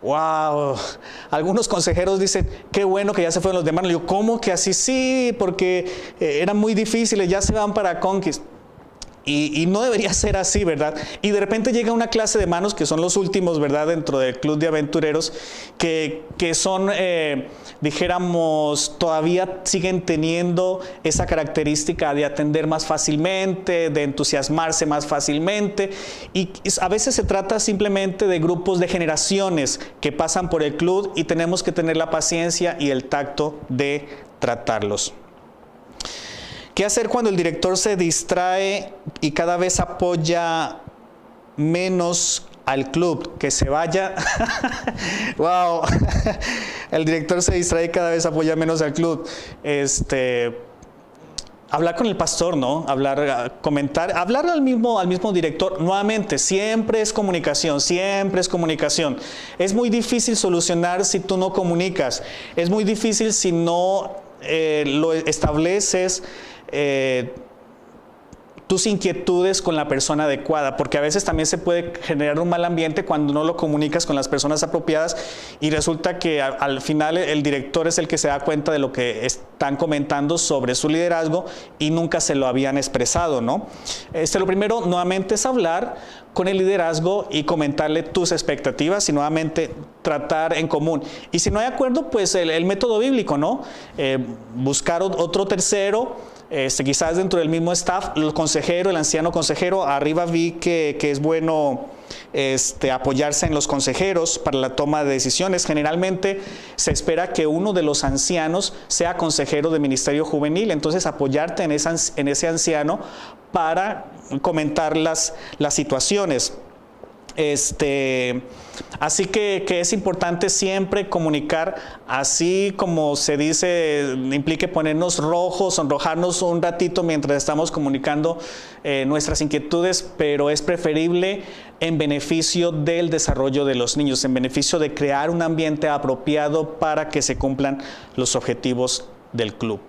wow, algunos consejeros dicen, qué bueno que ya se fueron los demás. Yo, ¿cómo que así? Sí, porque eran muy difíciles, ya se van para Conquist. y no debería ser así, ¿verdad? Y de repente llega una clase de manos, que son los últimos, ¿verdad? Dentro del club de aventureros, que son, dijéramos, todavía siguen teniendo esa característica de atender más fácilmente, de entusiasmarse más fácilmente, y a veces se trata simplemente de grupos de generaciones que pasan por el club y tenemos que tener la paciencia y el tacto de tratarlos. ¿Qué hacer cuando el director se distrae y cada vez apoya menos al club? Que se vaya. Wow. El director se distrae y cada vez apoya menos al club. Hablar con el pastor, ¿no? Comentar, hablar al mismo director. Nuevamente, siempre es comunicación, siempre es comunicación. Es muy difícil solucionar si tú no comunicas. Es muy difícil si no lo estableces tus inquietudes con la persona adecuada, porque a veces también se puede generar un mal ambiente cuando no lo comunicas con las personas apropiadas y resulta que al final el director es el que se da cuenta de lo que están comentando sobre su liderazgo y nunca se lo habían expresado, ¿no? Lo primero nuevamente es hablar con el liderazgo y comentarle tus expectativas y nuevamente tratar en común. Y si no hay acuerdo, pues el método bíblico, ¿no? Buscar otro tercero, quizás dentro del mismo staff, el consejero, el anciano consejero. Arriba vi que es bueno apoyarse en los consejeros para la toma de decisiones. Generalmente se espera que uno de los ancianos sea consejero de ministerio juvenil, entonces apoyarte en ese anciano para comentar las situaciones. Así que es importante siempre comunicar, así como se dice, implique ponernos rojos, sonrojarnos un ratito mientras estamos comunicando nuestras inquietudes, pero es preferible en beneficio del desarrollo de los niños, en beneficio de crear un ambiente apropiado para que se cumplan los objetivos del club.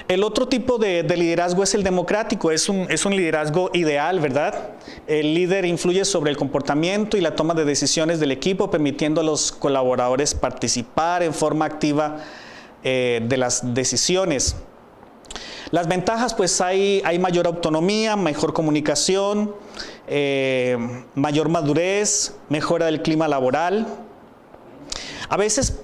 El otro tipo de liderazgo es el democrático, es un liderazgo ideal, ¿verdad? El líder influye sobre el comportamiento y la toma de decisiones del equipo, permitiendo a los colaboradores participar en forma activa de las decisiones. Las ventajas, pues hay mayor autonomía, mejor comunicación, mayor madurez, mejora del clima laboral. A veces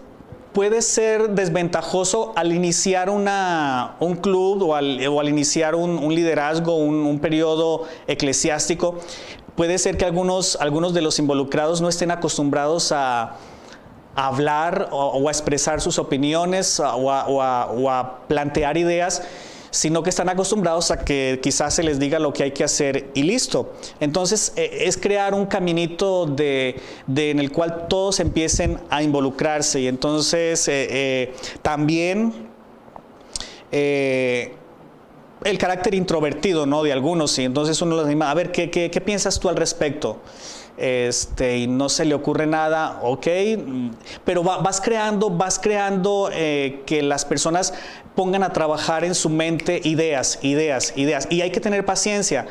puede ser desventajoso al iniciar un club o al iniciar un liderazgo, un periodo eclesiástico. Puede ser que algunos de los involucrados no estén acostumbrados a hablar o a expresar sus opiniones o a plantear ideas, sino que están acostumbrados a que quizás se les diga lo que hay que hacer y listo. Entonces es crear un caminito en el cual todos empiecen a involucrarse y entonces también el carácter introvertido, ¿no?, de algunos, y entonces uno les anima, a ver, ¿qué piensas tú al respecto? Y no se le ocurre nada, ok, pero vas creando que las personas pongan a trabajar en su mente ideas, y hay que tener paciencia.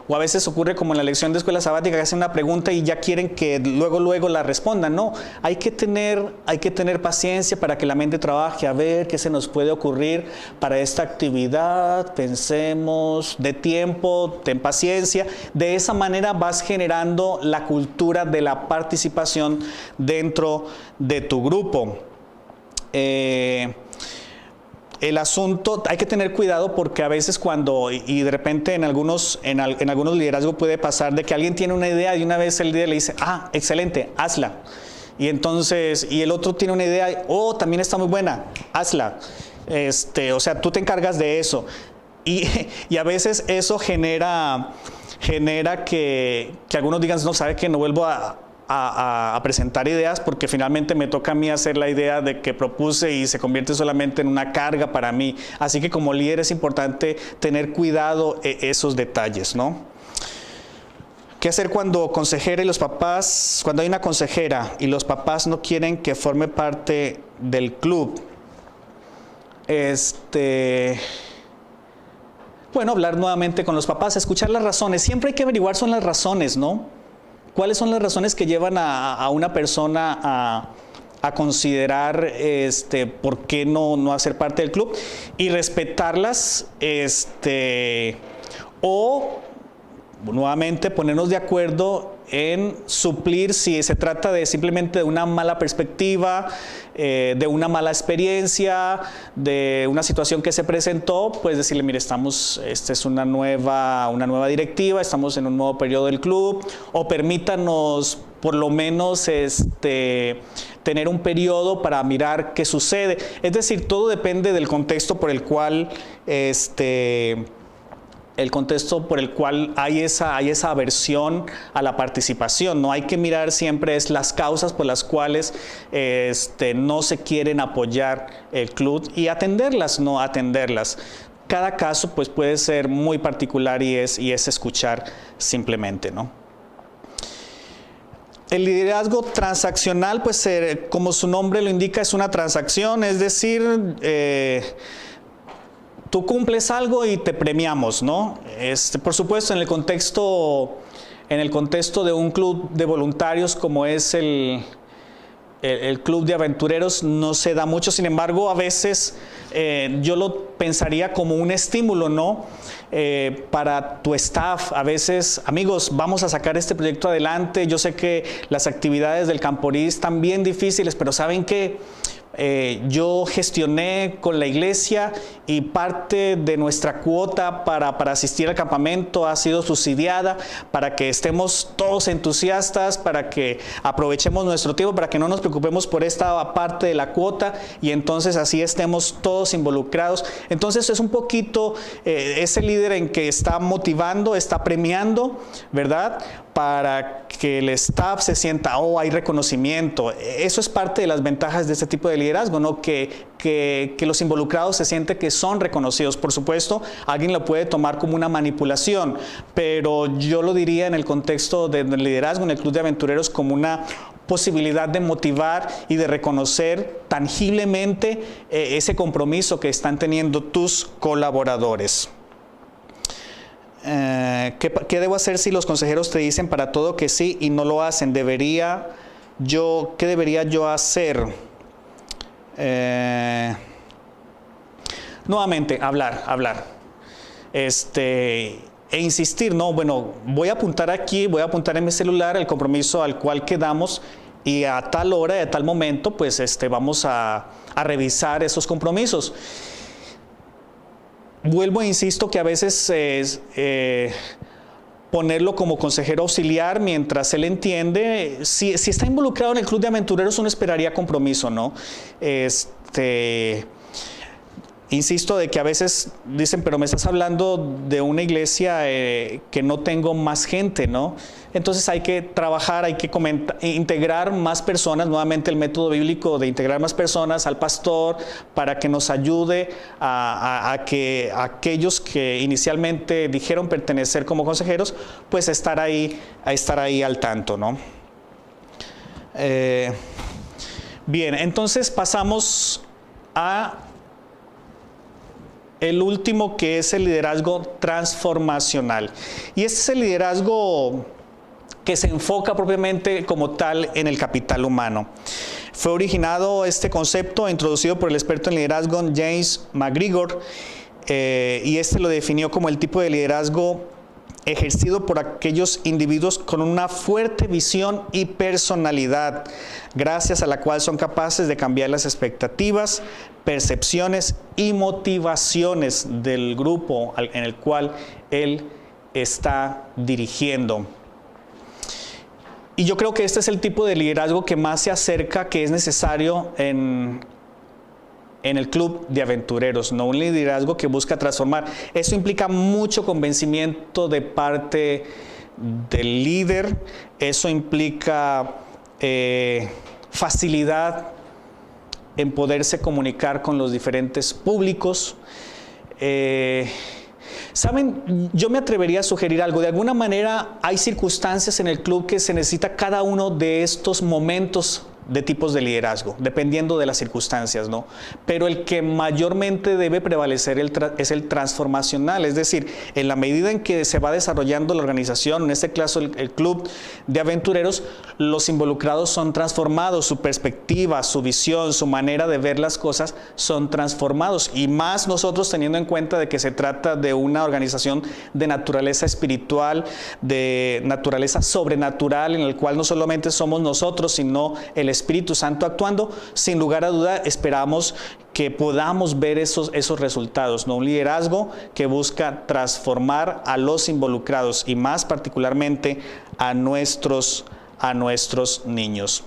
O a veces ocurre como en la lección de escuela sabática, que hacen una pregunta y ya quieren que luego la respondan. No, hay que tener paciencia para que la mente trabaje, a ver qué se nos puede ocurrir para esta actividad, pensemos, de tiempo, ten paciencia. De esa manera vas generando la cultura de la participación dentro de tu grupo. El asunto, hay que tener cuidado porque a veces y de repente en algunos liderazgos puede pasar de que alguien tiene una idea y una vez el líder le dice, excelente, hazla. Y entonces, y el otro tiene una idea, también está muy buena, hazla. O sea, tú te encargas de eso. Y a veces eso genera que algunos digan, no, sabe que no vuelvo a presentar ideas porque finalmente me toca a mí hacer la idea de que propuse y se convierte solamente en una carga para mí. Así que como líder es importante tener cuidado esos detalles, ¿no? ¿Qué hacer cuando cuando hay una consejera y los papás no quieren que forme parte del club? Bueno, hablar nuevamente con los papás, escuchar las razones. Siempre hay que averiguar son las razones, ¿no? ¿Cuáles son las razones que llevan a una persona a considerar por qué no hacer parte del club? Y respetarlas o nuevamente ponernos de acuerdo en suplir si se trata de simplemente de una mala perspectiva, de una mala experiencia, de una situación que se presentó, pues decirle, mire, esta es una nueva directiva, estamos en un nuevo periodo del club, o permítanos por lo menos tener un periodo para mirar qué sucede. Es decir, todo depende del contexto por el cual hay esa aversión a la participación. No hay que mirar siempre las causas por las cuales no se quieren apoyar el club y atenderlas, no atenderlas. Cada caso pues, puede ser muy particular y es escuchar simplemente, ¿no? El liderazgo transaccional, pues como su nombre lo indica, es una transacción, es decir, tú cumples algo y te premiamos, ¿no? Por supuesto, en el contexto de un club de voluntarios como es el club de aventureros no se da mucho, sin embargo, a veces yo lo pensaría como un estímulo, ¿no? Para tu staff, a veces, amigos, vamos a sacar este proyecto adelante. Yo sé que las actividades del Camporí están bien difíciles, pero ¿saben qué? Yo gestioné con la iglesia y parte de nuestra cuota para asistir al campamento ha sido subsidiada para que estemos todos entusiastas, para que aprovechemos nuestro tiempo, para que no nos preocupemos por esta parte de la cuota y entonces así estemos todos involucrados. Entonces es un poquito ese líder en que está motivando, está premiando, ¿verdad? Para que el staff se sienta, hay reconocimiento. Eso es parte de las ventajas de este tipo de liderazgo, ¿no? Que los involucrados se sienten que son reconocidos. Por supuesto, alguien lo puede tomar como una manipulación, pero yo lo diría en el contexto del liderazgo, en el Club de Aventureros, como una posibilidad de motivar y de reconocer tangiblemente ese compromiso que están teniendo tus colaboradores. ¿Qué debo hacer si los consejeros te dicen para todo que sí y no lo hacen? ¿Qué debería yo hacer? Nuevamente, hablar. E insistir, ¿no? Bueno, voy a apuntar aquí, voy a apuntar en mi celular el compromiso al cual quedamos y a tal hora y a tal momento, pues vamos a revisar esos compromisos. Vuelvo e insisto que a veces ponerlo como consejero auxiliar mientras él entiende, si está involucrado en el Club de Aventureros, uno esperaría compromiso, ¿no? Insisto de que a veces dicen, pero me estás hablando de una iglesia que no tengo más gente, ¿no? Entonces hay que trabajar, hay que integrar más personas, nuevamente el método bíblico de integrar más personas al pastor para que nos ayude a que aquellos que inicialmente dijeron pertenecer como consejeros, pues estar ahí al tanto, ¿no? Bien, entonces pasamos a el último, que es el liderazgo transformacional. Y este es el liderazgo que se enfoca propiamente como tal en el capital humano. Fue originado este concepto, introducido por el experto en liderazgo James McGregor, y lo definió como el tipo de liderazgo ejercido por aquellos individuos con una fuerte visión y personalidad, gracias a la cual son capaces de cambiar las expectativas, percepciones y motivaciones del grupo en el cual él está dirigiendo. Y yo creo que este es el tipo de liderazgo que más se acerca, que es necesario en el Club de Aventureros, no un liderazgo que busca transformar. Eso implica mucho convencimiento de parte del líder, eso implica facilidad en poderse comunicar con los diferentes públicos. ¿Saben? Yo me atrevería a sugerir algo. De alguna manera hay circunstancias en el club que se necesita cada uno de estos momentos de tipos de liderazgo, dependiendo de las circunstancias, ¿no? Pero el que mayormente debe prevalecer es el transformacional, es decir, en la medida en que se va desarrollando la organización, en este caso el club de aventureros, los involucrados son transformados, su perspectiva, su visión, su manera de ver las cosas son transformados, y más nosotros teniendo en cuenta de que se trata de una organización de naturaleza espiritual, de naturaleza sobrenatural, en el cual no solamente somos nosotros, sino el Espíritu Santo actuando. Sin lugar a duda esperamos que podamos ver esos resultados, ¿no? Un liderazgo que busca transformar a los involucrados y más particularmente a nuestros niños.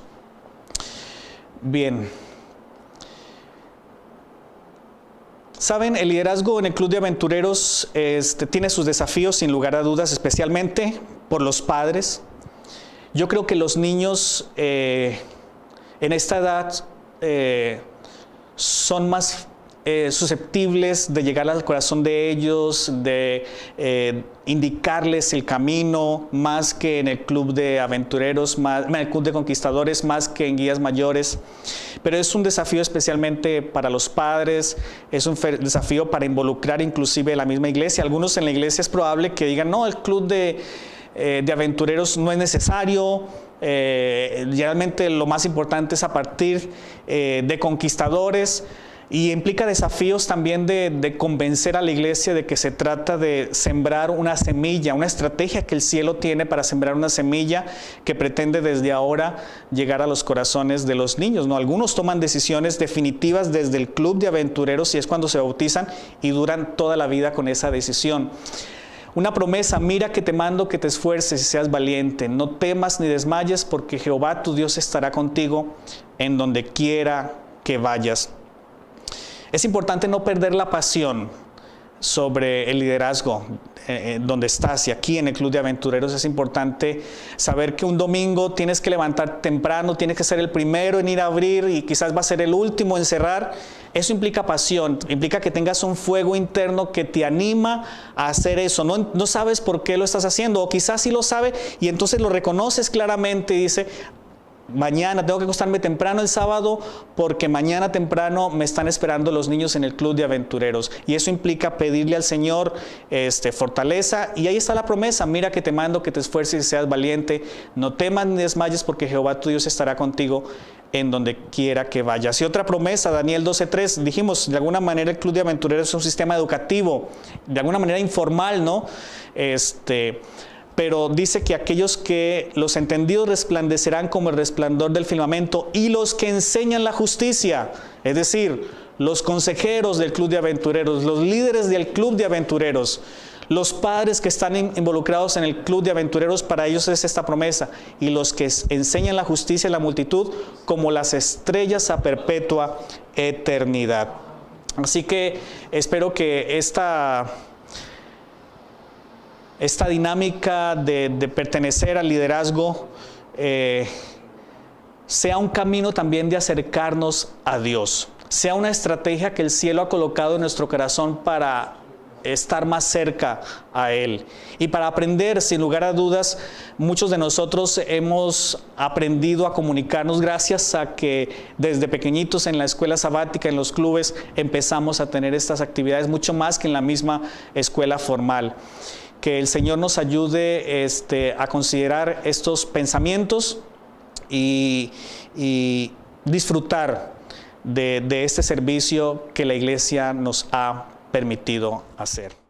Bien. Saben, el liderazgo en el Club de Aventureros tiene sus desafíos sin lugar a dudas, especialmente por los padres. Yo creo que los niños en esta edad son más susceptibles de llegar al corazón de ellos, de indicarles el camino, más que en el club de aventureros, en el club de conquistadores, más que en guías mayores. Pero es un desafío especialmente para los padres, es un desafío para involucrar inclusive la misma iglesia. Algunos en la iglesia es probable que digan, no, el club de aventureros no es necesario, realmente lo más importante es a partir de conquistadores, y implica desafíos también de convencer a la iglesia de que se trata de sembrar una semilla, una estrategia que el cielo tiene para sembrar una semilla que pretende desde ahora llegar a los corazones de los niños, ¿no? Algunos toman decisiones definitivas desde el club de aventureros y es cuando se bautizan y duran toda la vida con esa decisión. Una promesa, mira que te mando que te esfuerces y seas valiente, no temas ni desmayes porque Jehová tu Dios estará contigo en donde quiera que vayas. Es importante no perder la pasión sobre el liderazgo donde estás, y aquí en el Club de Aventureros es importante saber que un domingo tienes que levantar temprano, tienes que ser el primero en ir a abrir y quizás va a ser el último en cerrar. Eso implica pasión, implica que tengas un fuego interno que te anima a hacer eso. No sabes por qué lo estás haciendo, o quizás sí lo sabes y entonces lo reconoces claramente y dice, mañana tengo que acostarme temprano el sábado porque mañana temprano me están esperando los niños en el Club de Aventureros, y eso implica pedirle al Señor fortaleza, y ahí está la promesa, mira que te mando que te esfuerces y seas valiente, no temas ni desmayes porque Jehová tu Dios estará contigo en donde quiera que vayas. Y otra promesa, Daniel 12:3, dijimos, de alguna manera el Club de Aventureros es un sistema educativo, de alguna manera informal, ¿no? Pero dice que aquellos que los entendidos resplandecerán como el resplandor del firmamento, y los que enseñan la justicia, es decir, los consejeros del Club de Aventureros, los líderes del Club de Aventureros, los padres que están involucrados en el Club de Aventureros, para ellos es esta promesa, y los que enseñan la justicia en la multitud como las estrellas a perpetua eternidad. Así que espero que esta dinámica de pertenecer al liderazgo sea un camino también de acercarnos a Dios, sea una estrategia que el cielo ha colocado en nuestro corazón para estar más cerca a Él y para aprender. Sin lugar a dudas, muchos de nosotros hemos aprendido a comunicarnos gracias a que desde pequeñitos en la escuela sabática, en los clubes, empezamos a tener estas actividades mucho más que en la misma escuela formal. Que el Señor nos ayude a considerar estos pensamientos y disfrutar de este servicio que la iglesia nos ha permitido hacer.